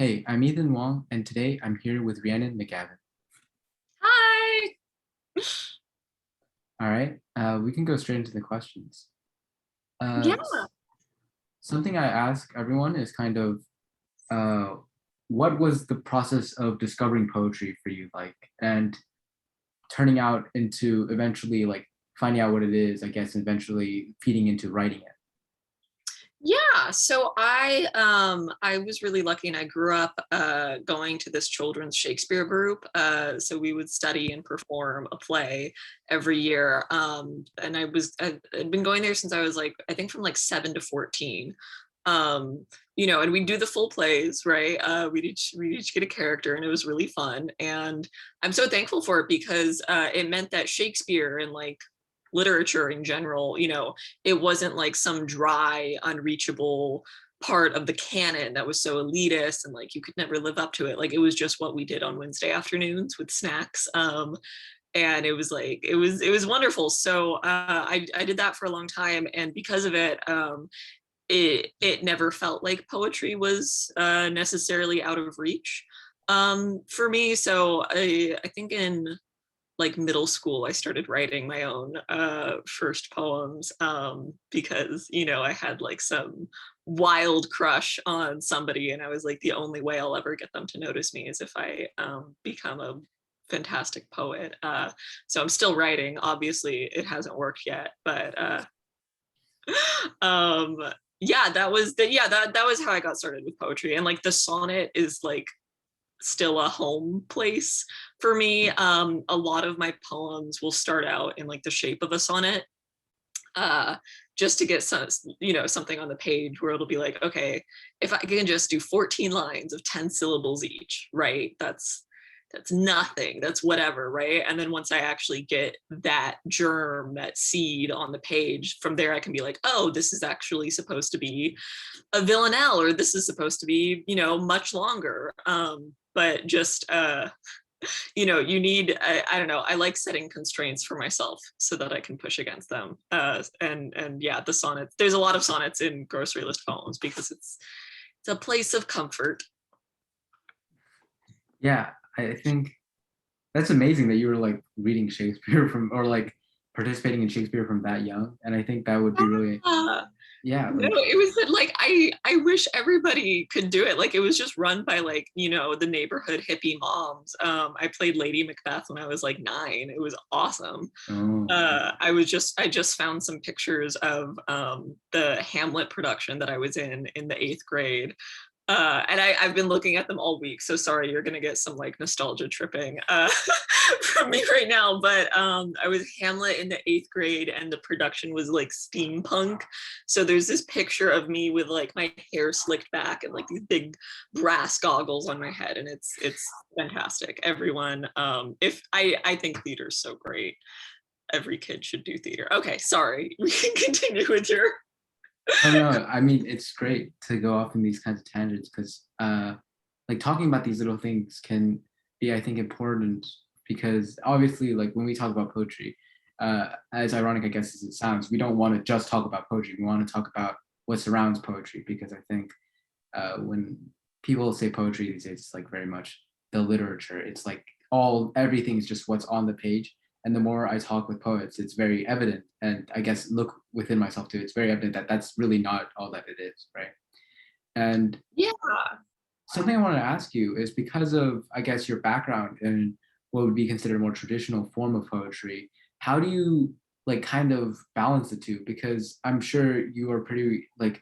Hey, I'm Ethan Wong, and today I'm here with Rhiannon McGavin. Hi. All right, we can go straight into the questions. Yeah. Something I ask everyone is kind of, uh, what was the process of discovering poetry for you like, and turning out into eventually like finding out what it is, I guess, and eventually feeding into writing it. Yeah. So I was really lucky and I grew up going to this children's Shakespeare group. So we would study and perform a play every year. And I'd been going there since I was like, I think from like 7 to 14. And we'd do the full plays, right? We'd each get a character and it was really fun. And I'm so thankful for it because it meant that Shakespeare and like literature in general, it wasn't like some dry, unreachable part of the canon that was so elitist and like you could never live up to it. Like it was just what we did on Wednesday afternoons with snacks. And it was like it was wonderful. So I did that for a long time, and because of it, it never felt like poetry was necessarily out of reach for me. So I think in like middle school I started writing my own first poems because I had like some wild crush on somebody, and I was like, the only way I'll ever get them to notice me is if I become a fantastic poet. So I'm still writing. Obviously it hasn't worked yet, but um yeah, that was how I got started with poetry. And like the sonnet is like still a home place for me. A lot of my poems will start out in like the shape of a sonnet, uh, just to get some, something on the page where it'll be like, okay, if I can just do 14 lines of 10 syllables each, right? That's nothing. That's whatever, right? And then once I actually get that germ, that seed on the page, from there I can be like, oh, this is actually supposed to be a villanelle, or this is supposed to be, much longer. But just you need, I don't know, I like setting constraints for myself so that I can push against them. And yeah, the sonnets, there's a lot of sonnets in grocery list poems because it's a place of comfort. Yeah, I think that's amazing that you were like reading Shakespeare from or like participating in Shakespeare from that young, and I think that would be really, Yeah. yeah, No, like it was like I wish everybody could do it. Like it was just run by like, the neighborhood hippie moms. I played Lady Macbeth when I was like 9. It was awesome. oh. I just found some pictures of the Hamlet production that I was in the 8th grade. And I've been looking at them all week. So sorry, you're gonna get some like nostalgia tripping from me right now. But I was Hamlet in the 8th grade, and the production was like steampunk. So there's this picture of me with like my hair slicked back and like these big brass goggles on my head, and it's fantastic. Everyone, if I think theater's so great. Every kid should do theater. Okay, sorry. We can continue with your. Oh no, I mean it's great to go off in these kinds of tangents because like talking about these little things can be, I think, important because obviously like when we talk about poetry, as ironic I guess as it sounds, we don't want to just talk about poetry. We want to talk about what surrounds poetry because I think when people say poetry these days, it's like very much the literature. It's like everything is just what's on the page. And the more I talk with poets, it's very evident, and I guess look within myself too. It's very evident that that's really not all that it is, right? And Yeah. something I want to ask you is because of, I guess, your background in what would be considered a more traditional form of poetry, how do you like kind of balance the two? Because I'm sure you are pretty like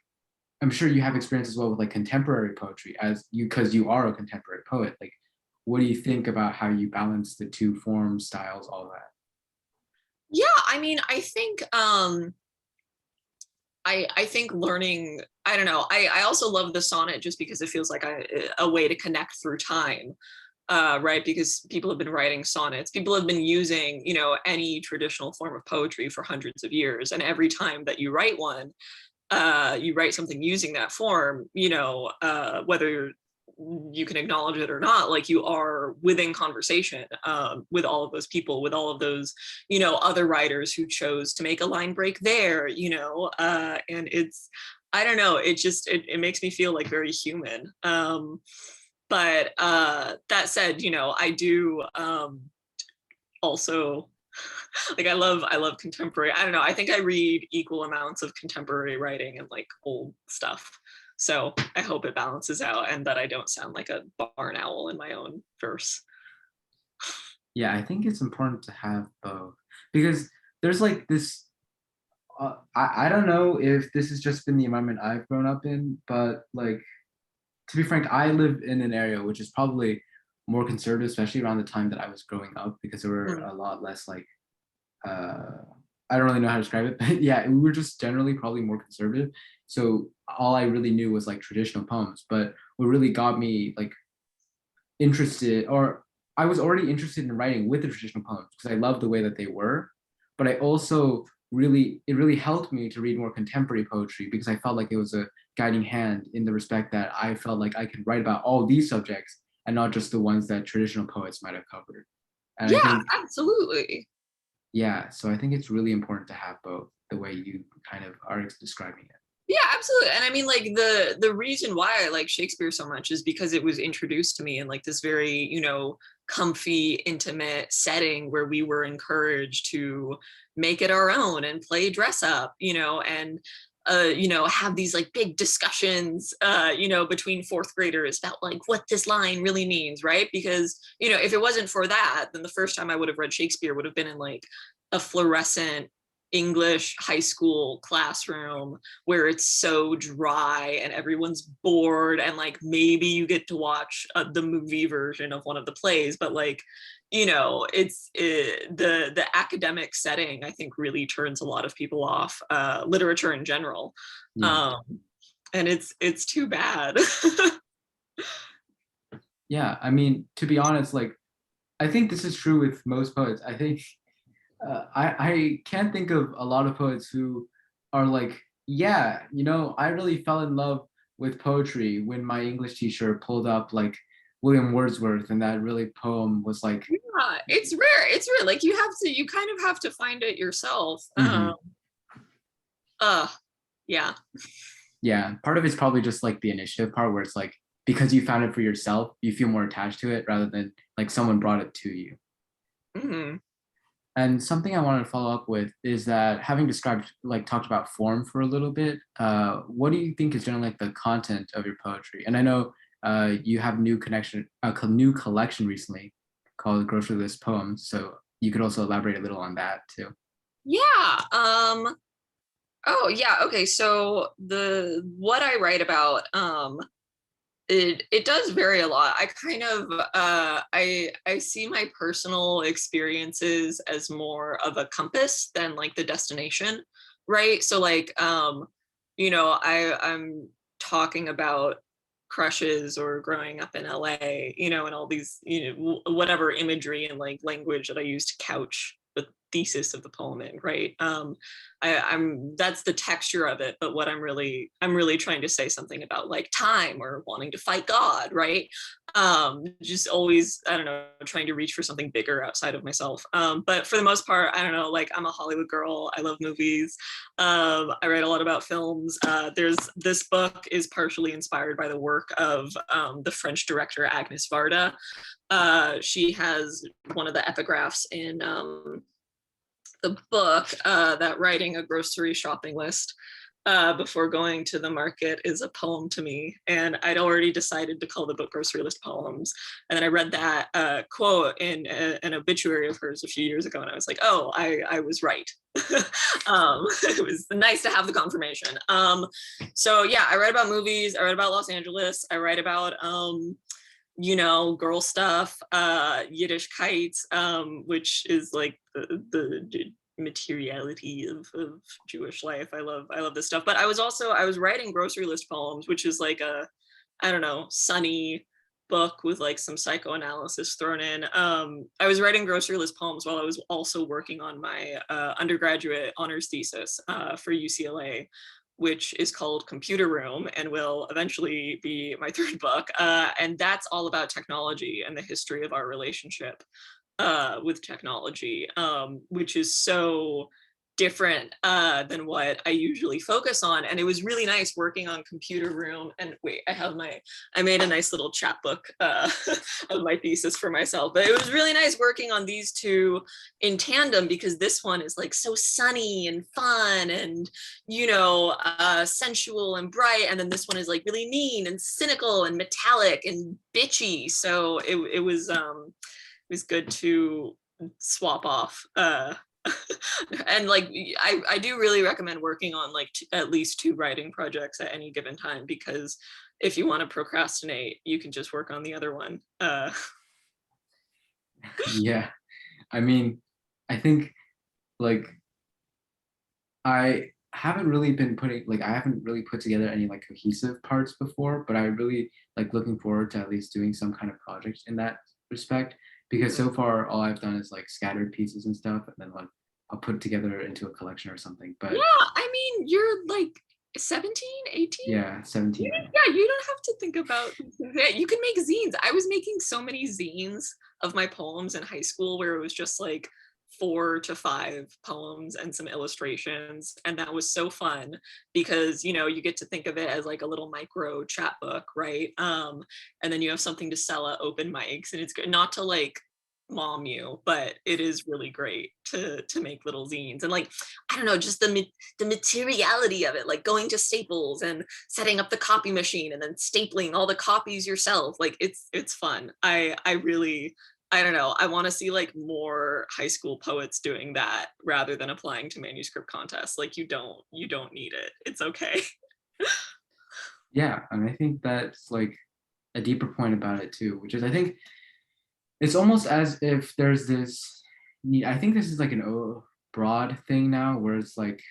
I'm sure you have experience as well with like contemporary poetry as you because you are a contemporary poet. Like, what do you think about how you balance the two forms, styles, all that? Yeah, I mean, I think learning, I don't know. I also love the sonnet just because it feels like a way to connect through time. Right, because people have been writing sonnets, people have been using, any traditional form of poetry for hundreds of years, and every time that you write one, you write something using that form, whether you can acknowledge it or not, like you are within conversation with all of those people, with all of those, other writers who chose to make a line break there, and it's, I don't know, it makes me feel like very human. But that said, I do also like I love contemporary. I don't know. I think I read equal amounts of contemporary writing and like old stuff. So I hope it balances out and that I don't sound like a barn owl in my own verse. Yeah, I think it's important to have both because there's like this. I don't know if this has just been the environment I've grown up in, but like to be frank, I live in an area which is probably more conservative, especially around the time that I was growing up, because there were Mm. a lot less like uh, I don't really know how to describe it, but yeah, we were just generally probably more conservative. So all I really knew was like traditional poems. But what really got me like interested, or I was already interested in writing with the traditional poems because I loved the way that they were. But I also it really helped me to read more contemporary poetry because I felt like it was a guiding hand in the respect that I felt like I could write about all these subjects and not just the ones that traditional poets might have covered. And I Yeah, think, absolutely. yeah, so I think it's really important to have both the way you kind of are describing it. Yeah, absolutely. And I mean, like the reason why I like Shakespeare so much is because it was introduced to me in like this very, comfy, intimate setting where we were encouraged to make it our own and play dress up, and have these like big discussions, between fourth graders about like what this line really means, right? Because, if it wasn't for that, then the first time I would have read Shakespeare would have been in like a fluorescent English high school classroom where it's so dry and everyone's bored and like maybe you get to watch the movie version of one of the plays, but like the academic setting I think really turns a lot of people off, literature in general. Yeah. um and it's too bad. Yeah. I mean, to be honest, like I think this is true with most poets. I think I can't think of a lot of poets who are like, yeah, I really fell in love with poetry when my English teacher pulled up like William Wordsworth, and that really poem was like, Yeah, it's rare, like you kind of have to find it yourself. mhm. Uh yeah. Yeah. Part of it's probably just like the initiative part where it's like because you found it for yourself, you feel more attached to it rather than like someone brought it to you. Hmm. And something I wanted to follow up with is that having described, like, talked about form for a little bit, what do you think is generally like the content of your poetry? And I know you have new collection recently called Grocery List Poems, so you could also elaborate a little on that too. Yeah. Oh yeah, okay. So the what I write about, it does vary a lot. I kind of I see my personal experiences as more of a compass than like the destination, right? So like I'm talking about crushes or growing up in LA, and all these, whatever imagery and like language that I use to couch the thesis of the poem in, right? I'm that's the texture of it, but what I'm really trying to say something about like time or wanting to fight God, right? Just always, I don't know, trying to reach for something bigger outside of myself. But for the most part, I don't know, like I'm a Hollywood girl. I love movies. I write a lot about films. There's this book is partially inspired by the work of the French director Agnes Varda. She has one of the epigraphs in the book, that writing a grocery shopping list before going to the market is a poem to me. And I'd already decided to call the book Grocery List Poems. And then I read that quote in an obituary of hers a few years ago, and I was like, oh, I was right. It was nice to have the confirmation. So yeah, I write about movies, I write about Los Angeles, I write about girl stuff, Yiddish kites, which is like the materiality of Jewish life. I love this stuff. But I was writing grocery list poems, which is like a, I don't know, sunny book with like some psychoanalysis thrown in. I was writing grocery list poems while I was also working on my undergraduate honors thesis for UCLA, which is called Computer Room and will eventually be my third book. And that's all about technology and the history of our relationship with technology, which is so different than what I usually focus on. And it was really nice working on Computer Room. And wait, I made a nice little chapbook of my thesis for myself. But it was really nice working on these two in tandem, because this one is like so sunny and fun and, sensual and bright. And then this one is like really mean and cynical and metallic and bitchy. So it was good to swap off. And like I do really recommend working on like at least 2 writing projects at any given time, because if you want to procrastinate, you can just work on the other one. Yeah, I mean, I think like I haven't really been putting like I haven't really put together any like cohesive parts before, but I really like looking forward to at least doing some kind of project in that respect, because so far all I've done is like scattered pieces and stuff, and then like I'll put it together into a collection or something. But Yeah, I mean, you're like 17, 18. yeah, 17. Yeah, you don't have to think about that. You can make zines. I was making so many zines of my poems in high school, where it was just like 4 to 5 poems and some illustrations, and that was so fun, because you get to think of it as like a little micro chapbook, right? And then you have something to sell at open mics, and it's good not to like mom you, but it is really great to make little zines. And like, I don't know, just the materiality of it, like going to Staples and setting up the copy machine and then stapling all the copies yourself, like it's fun. I really, I don't know, I want to see like more high school poets doing that rather than applying to manuscript contests. Like you don't need it, it's okay. Yeah, and I think that's like a deeper point about it too, which is I think it's almost as if there's this need. I think this is like broad thing now, where it's like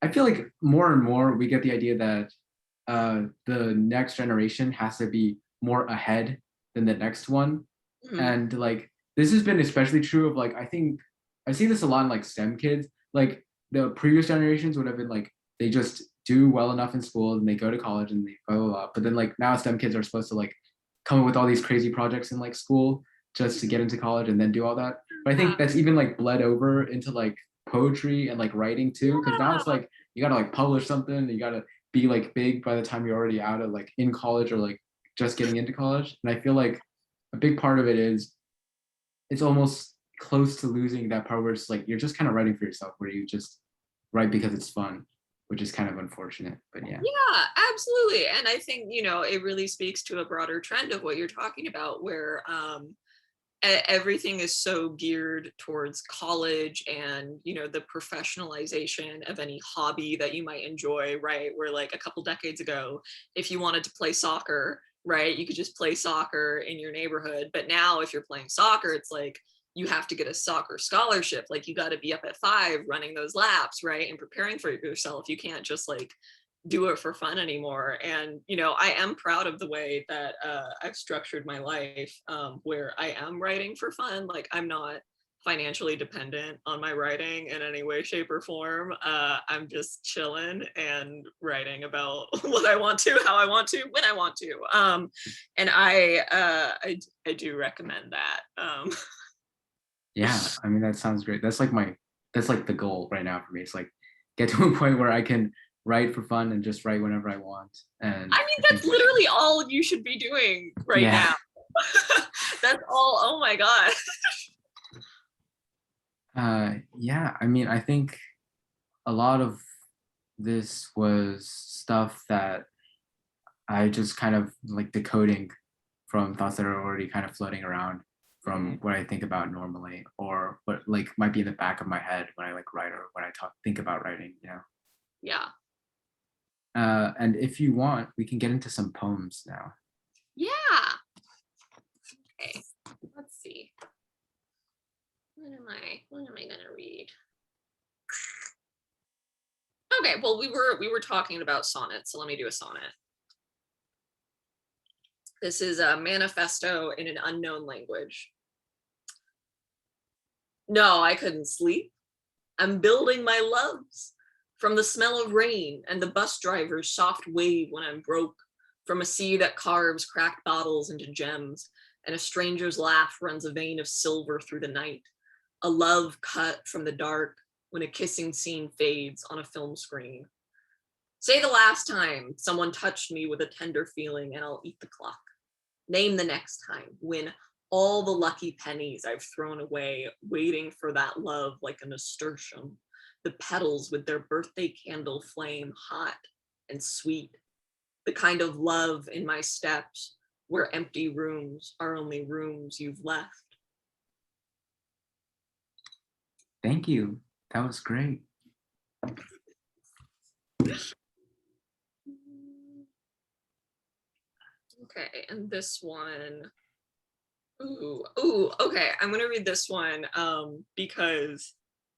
I feel like more and more we get the idea that the next generation has to be more ahead than the next one. And like this has been especially true of like I think I see this a lot in like STEM kids. Like the previous generations would have been like they just do well enough in school and they go to college and they blah blah blah. But then like now STEM kids are supposed to like come up with all these crazy projects in like school just to get into college and then do all that. But I think that's even like bled over into like poetry and like writing too, because now it's like you gotta like publish something, you gotta be like big by the time you're already out of like in college or like just getting into college. And I feel like a big part of it is it's almost close to losing that part where it's like you're just kind of writing for yourself, where you just write because it's fun, which is kind of unfortunate. But yeah. Yeah, absolutely. And I think, it really speaks to a broader trend of what you're talking about, where everything is so geared towards college and, the professionalization of any hobby that you might enjoy, right? Where like a couple decades ago, if you wanted to play soccer, right, you could just play soccer in your neighborhood. But now if you're playing soccer, it's like you have to get a soccer scholarship. Like you got to be up at 5 running those laps, right, and preparing for yourself. You can't just like do it for fun anymore. And I am proud of the way that I've structured my life, where I am writing for fun. Like I'm not financially dependent on my writing in any way, shape, or form. I'm just chilling and writing about what I want to, how I want to, when I want to. And I do recommend that. Yeah, I mean that sounds great. That's like the goal right now for me. It's like get to a point where I can write for fun and just write whenever I want. And I mean, that's literally all you should be doing right now. That's all. Oh my God. Yeah, I mean, I think a lot of this was stuff that I just kind of like decoding from thoughts that are already kind of floating around from what I think about normally, or what like might be in the back of my head when I like write or when I think about writing, Yeah. And if you want, we can get into some poems now. Yeah. Okay. Let's see. What am I gonna read? Okay, well we were talking about sonnets, so let me do a sonnet. This is a manifesto in an unknown language. No, I couldn't sleep. I'm building my loves from the smell of rain and the bus driver's soft wave when I'm broke, from a sea that carves cracked bottles into gems, and a stranger's laugh runs a vein of silver through the night. A love cut from the dark, when a kissing scene fades on a film screen. Say the last time someone touched me with a tender feeling and I'll eat the clock. Name the next time, win all the lucky pennies I've thrown away, waiting for that love like a nasturtium. The petals with their birthday candle flame hot and sweet. The kind of love in my steps where empty rooms are only rooms you've left. Thank you. That was great. Okay, and this one. Ooh, okay. I'm gonna read this one because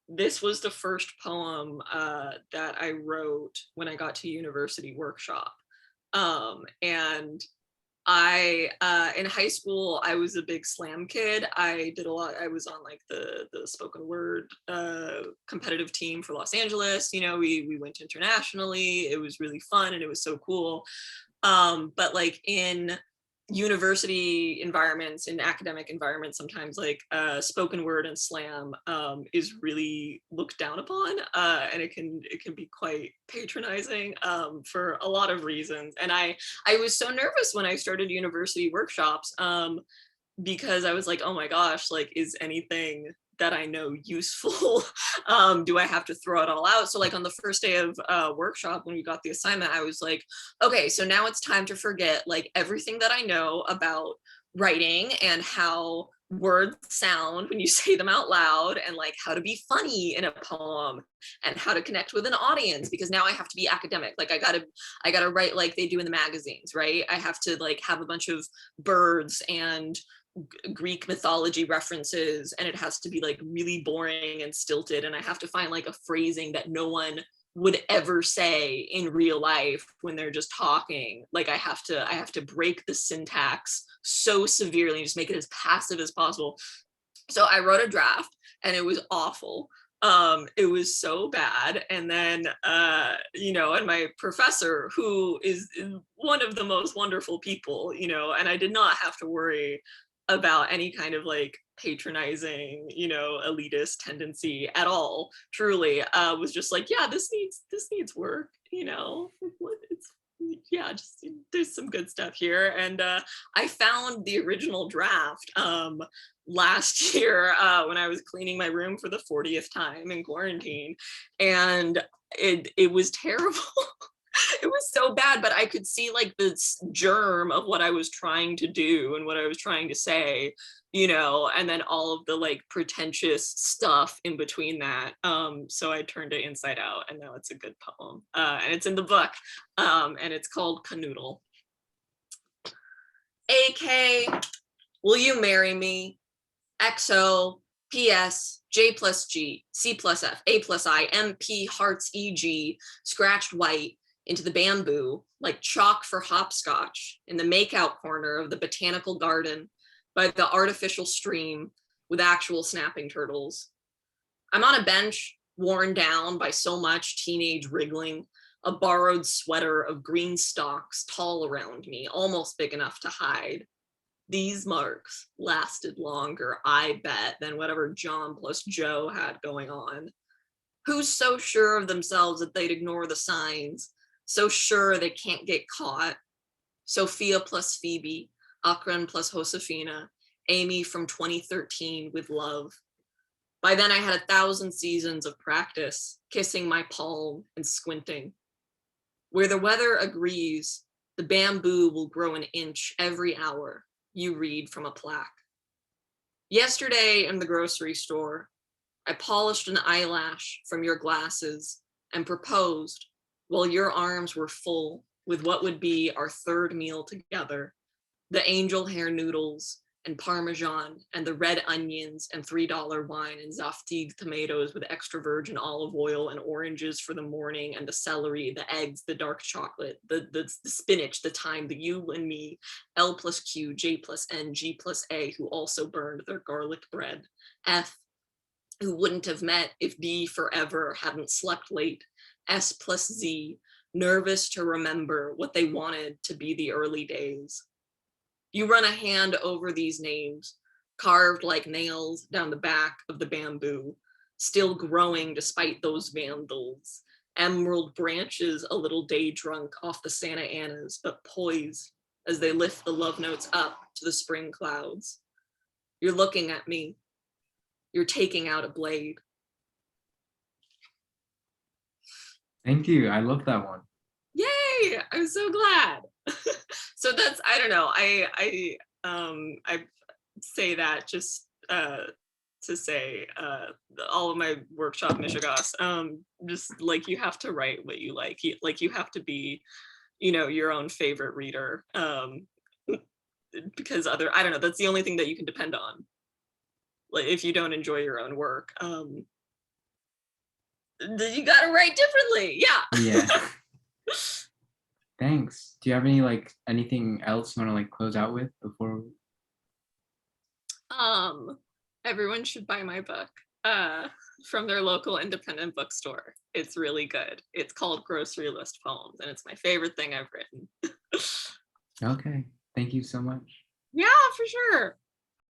this was the first poem that I wrote when I got to university workshop. And I in high school I was a big slam kid. I did a lot. I was on like the spoken word competitive team for Los Angeles. You know, we went internationally. It was really fun and it was so cool. But like in university environments, in academic environments, sometimes like spoken word and slam is really looked down upon, and it can be quite patronizing for a lot of reasons. And I was so nervous when I started university workshops because I was like, oh my gosh, like, is anything that I know useful? Do I have to throw it all out? So like on the first day of workshop, when we got the assignment, I was like, okay, so now it's time to forget like everything that I know about writing and how words sound when you say them out loud, and like how to be funny in a poem and how to connect with an audience, because now I have to be academic. Like I gotta write like they do in the magazines, right? I have to like have a bunch of birds and Greek mythology references, and it has to be like really boring and stilted, and I have to find like a phrasing that no one would ever say in real life when they're just talking. Like I have to break the syntax so severely and just make it as passive as possible. So I wrote a draft and it was awful. It was so bad. And then you know, and my professor, who is one of the most wonderful people, you know, and I did not have to worry about any kind of like patronizing, you know, elitist tendency at all, truly, was just like, yeah, this needs work, you know. It's, yeah, just there's some good stuff here. And I found the original draft last year when I was cleaning my room for the 40th time in quarantine, and it was terrible. It was so bad, but I could see like the germ of what I was trying to do and what I was trying to say, you know, and then all of the like pretentious stuff in between that. So I turned it inside out, and now it's a good poem. And it's in the book, and it's called Canoodle. AK, will you marry me? XO, PS, J plus G, C plus F, A plus I, MP, hearts, EG, scratched white into the bamboo like chalk for hopscotch in the makeout corner of the botanical garden by the artificial stream with actual snapping turtles. I'm on a bench worn down by so much teenage wriggling, a borrowed sweater of green stalks tall around me, almost big enough to hide. These marks lasted longer, I bet, than whatever John plus Joe had going on. Who's so sure of themselves that they'd ignore the signs? So sure they can't get caught. Sophia plus Phoebe, Akron plus Josefina, Amy from 2013 with love. By then I had 1,000 seasons of practice, kissing my palm and squinting. Where the weather agrees, the bamboo will grow an inch every hour, you read from a plaque. Yesterday in the grocery store, I polished an eyelash from your glasses and proposed while your arms were full with what would be our third meal together, the angel hair noodles and Parmesan and the red onions and $3 wine and Zaftig tomatoes with extra virgin olive oil and oranges for the morning and the celery, the eggs, the dark chocolate, the spinach, the thyme, the you and me, L plus Q, J plus N, G plus A, who also burned their garlic bread, F, who wouldn't have met if B forever hadn't slept late, S plus Z, nervous to remember what they wanted to be the early days. You run a hand over these names, carved like nails down the back of the bamboo, still growing despite those vandals. Emerald branches a little day drunk off the Santa Anas, but poise as they lift the love notes up to the spring clouds. You're looking at me. You're taking out a blade. Thank you. I love that one. Yay! I'm so glad. So that's, I don't know. I say that just to say all of my workshop mishigas, just like you have to write what you like. Like you have to be, you know, your own favorite reader. Because I don't know, that's the only thing that you can depend on. Like if you don't enjoy your own work, then you gotta write differently. Yeah. Yeah. Thanks. Do you have any like anything else you want to like close out with before? Everyone should buy my book from their local independent bookstore. It's really good. It's called Grocery List Poems, and it's my favorite thing I've written. Okay. Thank you so much. Yeah, for sure.